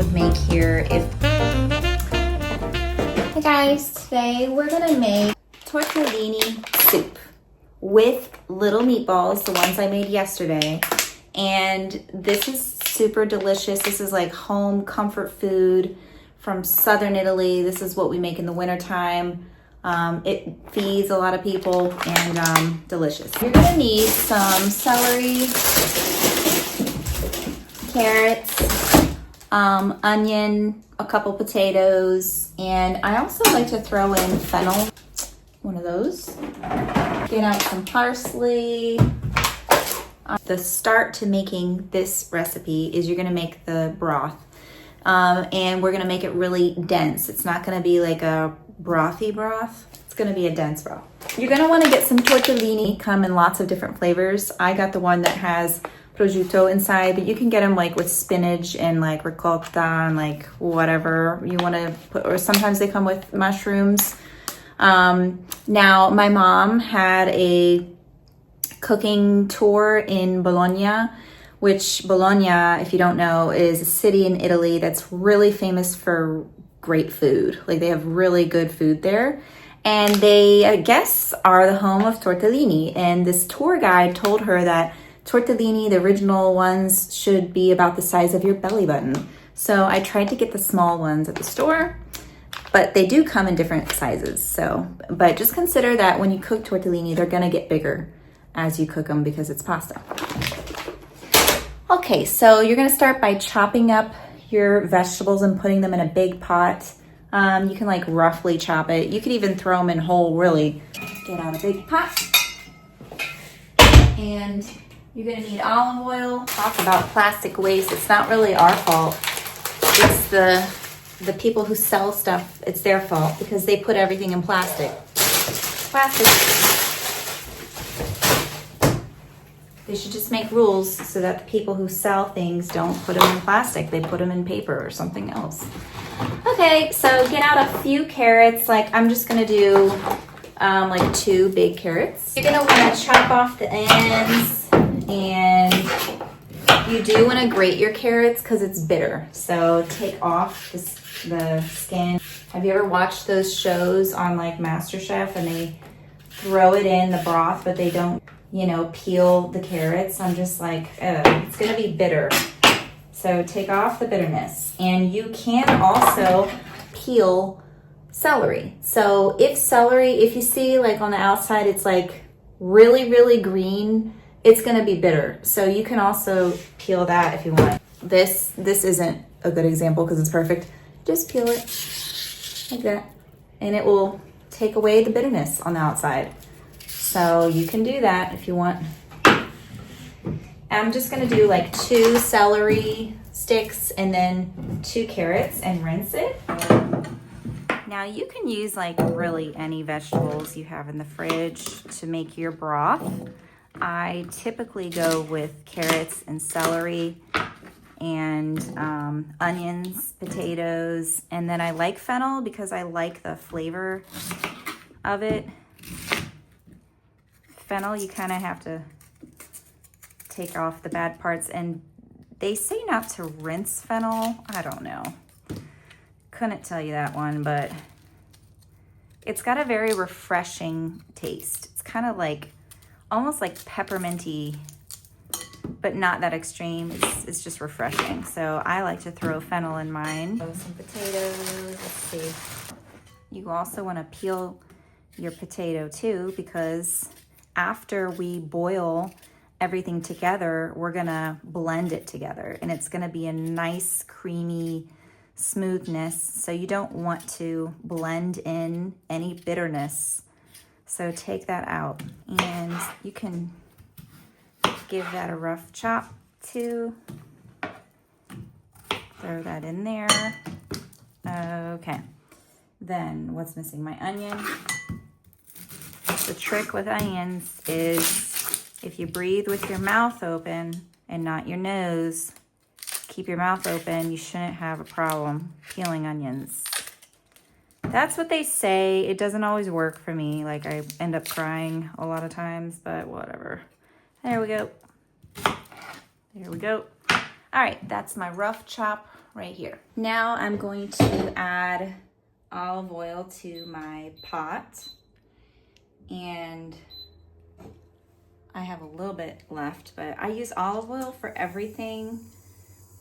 would make here if... Hey guys, today we're gonna make tortellini soup with little meatballs, the ones I made yesterday. And this is super delicious. This is like home comfort food from southern Italy. This is what we make in the wintertime. It feeds a lot of people and delicious. You're gonna need some celery, carrots, onion, a couple potatoes, and I also like to throw in fennel, one of those. Get out some parsley. The start to making this recipe is you're gonna make the broth. And we're gonna make it really dense. It's not gonna be like a brothy broth. It's gonna be a dense broth. You're gonna wanna get some tortellini, come in lots of different flavors. I got the one that has prosciutto inside, but you can get them like with spinach and like ricotta and like whatever you wanna put, or sometimes they come with mushrooms. Now my mom had a cooking tour in Bologna, which Bologna, if you don't know, is a city in Italy that's really famous for great food. Like they have really good food there. And they, I guess, are the home of tortellini. And this tour guide told her that tortellini, the original ones, should be about the size of your belly button. So I tried to get the small ones at the store, but they do come in different sizes. So, but just consider that when you cook tortellini, they're gonna get bigger as you cook them because it's pasta. Okay, so you're gonna start by chopping up your vegetables and putting them in a big pot. You can like roughly chop it. You could even throw them in whole, really. Get out a big pot. And you're gonna need olive oil. Talk about plastic waste. It's not really our fault. It's the people who sell stuff, it's their fault because they put everything in plastic. Plastic. They should just make rules so that the people who sell things don't put them in plastic. They put them in paper or something else. Okay, so get out a few carrots. Like I'm just gonna do like 2 big carrots. You're gonna wanna chop off the ends, and you do wanna grate your carrots because it's bitter. So take off the skin. Have you ever watched those shows on like MasterChef and they throw it in the broth, but they don't, you know, peel the carrots? I'm just like, it's gonna be bitter. So take off the bitterness. And you can also peel celery. So if you see like on the outside, it's like really, really green, it's gonna be bitter. So you can also peel that if you want. This isn't a good example because it's perfect. Just peel it like that. And it will take away the bitterness on the outside. So you can do that if you want. I'm just gonna do like 2 celery sticks and then 2 carrots and rinse it. Now you can use like really any vegetables you have in the fridge to make your broth. I typically go with carrots and celery and onions, potatoes, and then I like fennel because I like the flavor of it. Fennel, you kind of have to take off the bad parts, and they say not to rinse fennel. I don't know. Couldn't tell you that one, but it's got a very refreshing taste. It's kind of like, almost like pepperminty, but not that extreme. It's just refreshing. So I like to throw fennel in mine. Some potatoes, let's see. You also want to peel your potato too, because after we boil everything together, we're gonna blend it together and it's gonna be a nice creamy smoothness. So you don't want to blend in any bitterness. So take that out, and you can give that a rough chop too. Throw that in there. Okay, then what's missing? My onion. The trick with onions is if you breathe with your mouth open and not your nose, keep your mouth open, you shouldn't have a problem peeling onions. That's what they say. It doesn't always work for me. Like I end up crying a lot of times, but whatever. There we go. There we go. All right, that's my rough chop right here. Now I'm going to add olive oil to my pot, and I have a little bit left, but I use olive oil for everything.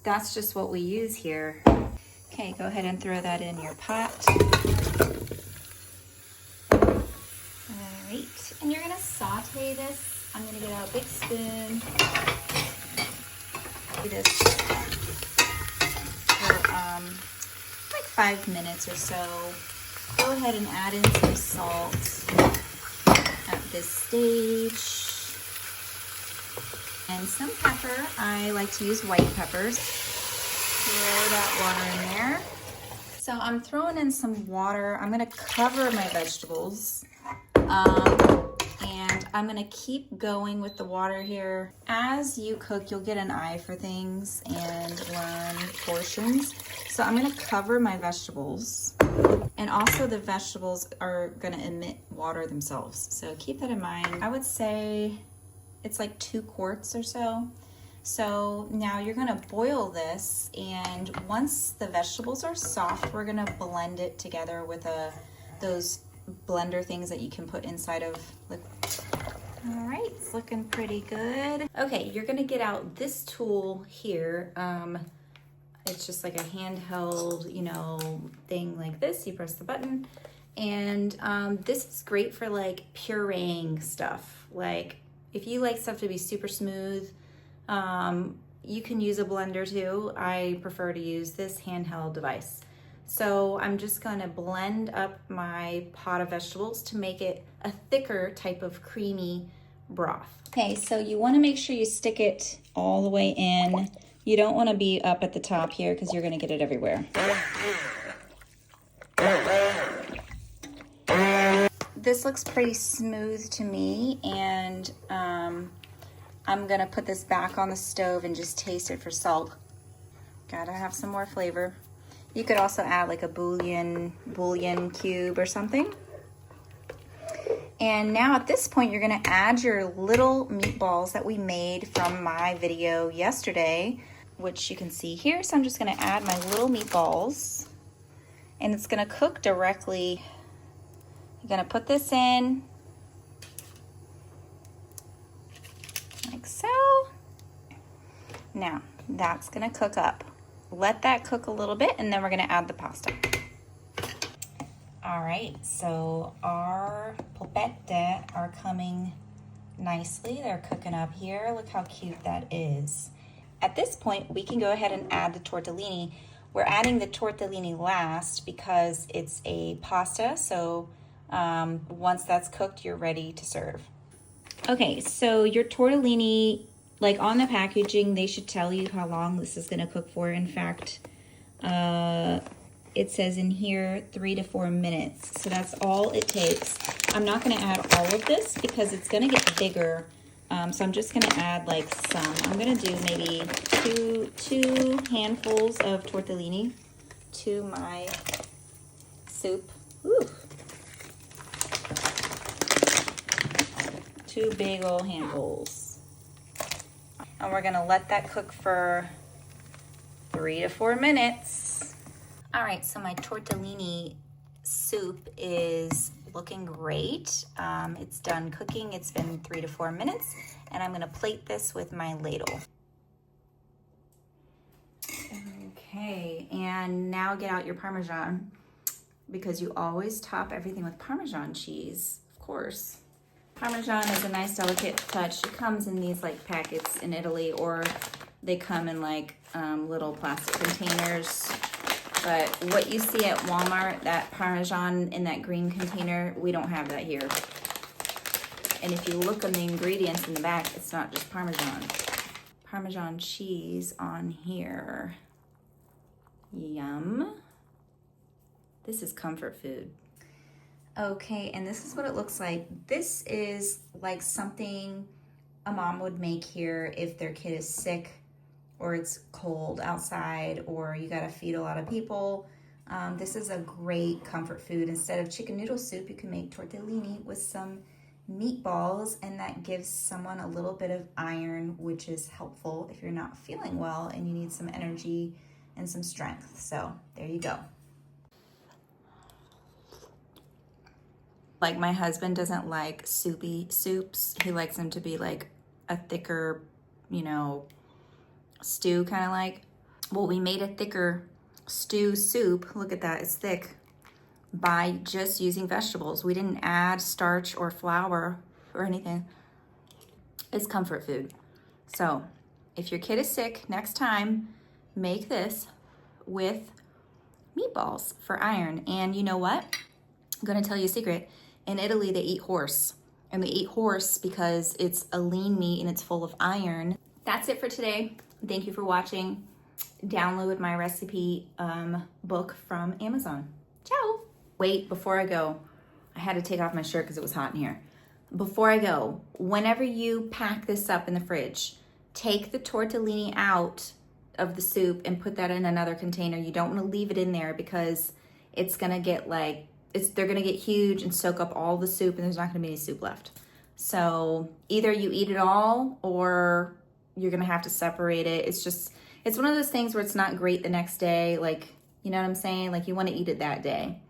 That's just what we use here. Okay, go ahead and throw that in your pot. All right, and you're gonna saute this. I'm gonna get out a big spoon. Do this for like 5 minutes or so. Go ahead and add in some salt at this stage. And some pepper. I like to use white peppers. Throw that water in there. So I'm throwing in some water. I'm gonna cover my vegetables. And I'm gonna keep going with the water here. As you cook, you'll get an eye for things and learn portions. So I'm gonna cover my vegetables. And also the vegetables are gonna emit water themselves. So keep that in mind. I would say it's like 2 quarts or so. So now you're gonna boil this, and once the vegetables are soft, we're gonna blend it together with those blender things that you can put inside of liquid. All right, it's looking pretty good. Okay, you're gonna get out this tool here. It's just like a handheld, you know, thing like this. You press the button, and this is great for like pureeing stuff. Like if you like stuff to be super smooth, you can use a blender too. I prefer to use this handheld device. So I'm just gonna blend up my pot of vegetables to make it a thicker type of creamy broth. Okay, so you wanna make sure you stick it all the way in. You don't wanna be up at the top here because you're gonna get it everywhere. This looks pretty smooth to me, and I'm gonna put this back on the stove and just taste it for salt. Gotta have some more flavor. You could also add like a bouillon cube or something. And now at this point, you're gonna add your little meatballs that we made from my video yesterday, which you can see here. So I'm just gonna add my little meatballs, and it's gonna cook directly. You're gonna put this in, like so. Now, that's gonna cook up. Let that cook a little bit, and then we're gonna add the pasta. All right, so our polpette are coming nicely. They're cooking up here. Look how cute that is. At this point, we can go ahead and add the tortellini. We're adding the tortellini last because it's a pasta, so once that's cooked, you're ready to serve. Okay, so your tortellini, like on the packaging, they should tell you how long this is gonna cook for. In fact, it says in here 3 to 4 minutes. So that's all it takes. I'm not gonna add all of this because it's gonna get bigger. So I'm just gonna add like some. I'm gonna do maybe two handfuls of tortellini to my soup. Ooh. 2 big old handfuls. And we're gonna let that cook for 3 to 4 minutes. All right, so my tortellini soup is looking great. It's done cooking. It's been 3 to 4 minutes, and I'm gonna plate this with my ladle. Okay, and now get out your Parmesan, because you always top everything with Parmesan cheese, of course. Parmesan is a nice delicate touch. It comes in these like packets in Italy, or they come in like little plastic containers. But what you see at Walmart, that Parmesan in that green container, we don't have that here. And if you look on the ingredients in the back, it's not just Parmesan. Parmesan cheese on here. Yum. This is comfort food. Okay, and this is what it looks like. This is like something a mom would make here if their kid is sick, or it's cold outside, or you gotta feed a lot of people. This is a great comfort food. Instead of chicken noodle soup, you can make tortellini with some meatballs, and that gives someone a little bit of iron, which is helpful if you're not feeling well and you need some energy and some strength. So there you go. Like my husband doesn't like soupy soups. He likes them to be like a thicker, you know, stew kind of like. Well, we made a thicker stew soup. Look at that, it's thick, by just using vegetables. We didn't add starch or flour or anything. It's comfort food. So if your kid is sick, next time, make this with meatballs for iron. And you know what? I'm gonna tell you a secret. In Italy, they eat horse. And they eat horse because it's a lean meat and it's full of iron. That's it for today. Thank you for watching. Download my recipe book from Amazon. Ciao. Wait, before I go, I had to take off my shirt because it was hot in here. Before I go, whenever you pack this up in the fridge, take the tortellini out of the soup and put that in another container. You don't want to leave it in there because it's gonna get like, they're gonna get huge and soak up all the soup and there's not gonna be any soup left. So either you eat it all or you're gonna have to separate it. It's one of those things where it's not great the next day. Like, you know what I'm saying? Like you wanna eat it that day.